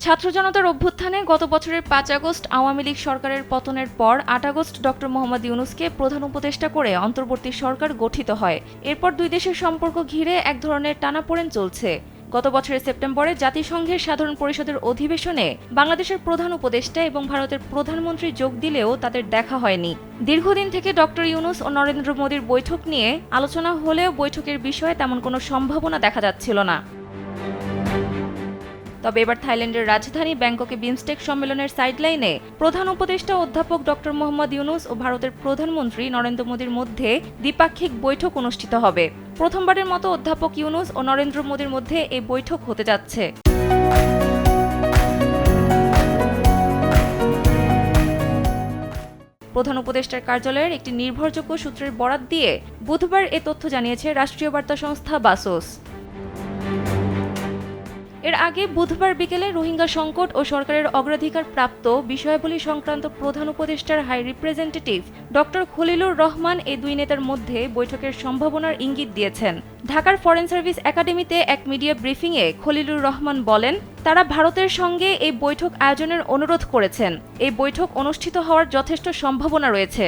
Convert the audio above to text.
ছাত্র জনতার অভ্যুত্থানে গত বছরের ৫ আগস্ট আওয়ামী লীগ সরকারের পতনের পর ৮ আগস্ট ড. মোহাম্মদ ইউনূসকে প্রধান উপদেষ্টা করে অন্তর্বর্তী সরকার গঠিত হয়। এরপর দুই দেশের সম্পর্ক ঘিরে এক ধরনের টানাপোড়েন চলছে। গত বছরের সেপ্টেম্বরে জাতিসংঘের সাধারণ পরিষদের অধিবেশনে বাংলাদেশের প্রধান উপদেষ্টা এবং ভারতের প্রধানমন্ত্রী যোগ দিলেও তাদের দেখা হয়নি। দীর্ঘদিন থেকে ড. ইউনূস ও নরেন্দ্র মোদীর বৈঠক নিয়ে আলোচনা হলেও বৈঠকের বিষয়ে তেমন কোনো সম্ভাবনা দেখা যাচ্ছিল না। তবে এবার থাইল্যান্ডের রাজধানী ব্যাংককে বিমস্টেক সম্মেলনের সাইডলাইনে প্রধান উপদেষ্টা অধ্যাপক ড. মোহাম্মদ ইউনূস ও ভারতের প্রধানমন্ত্রী নরেন্দ্র মোদীর মধ্যে দ্বিপাক্ষিক বৈঠক অনুষ্ঠিত হবে। প্রথমবারের মতো অধ্যাপক ইউনূস ও নরেন্দ্র মোদীর মধ্যে এই বৈঠক হতে যাচ্ছে। প্রধান উপদেষ্টার কার্যালয়ের একটি নির্ভরযোগ্য সূত্রের বরাত দিয়ে বুধবার এ তথ্য জানিয়েছে রাষ্ট্রীয় বার্তা সংস্থা বাসোস। এর আগে বুধবার বিকেলে রোহিঙ্গা সংকট ও সরকারের অগ্রাধিকার প্রাপ্ত বিষয়াবলী সংক্রান্ত প্রধান উপদেষ্টার হাই রিপ্রেজেন্টেটিভ ড. খলিলুর রহমান এই দুই নেতার মধ্যে বৈঠকের সম্ভাবনার ইঙ্গিত দিয়েছেন। ঢাকার ফরেন সার্ভিস একাডেমিতে এক মিডিয়া ব্রিফিংয়ে খলিলুর রহমান বলেন, তারা ভারতের সঙ্গে এই বৈঠক আয়োজনের অনুরোধ করেছেন। এই বৈঠক অনুষ্ঠিত হওয়ার যথেষ্ট সম্ভাবনা রয়েছে।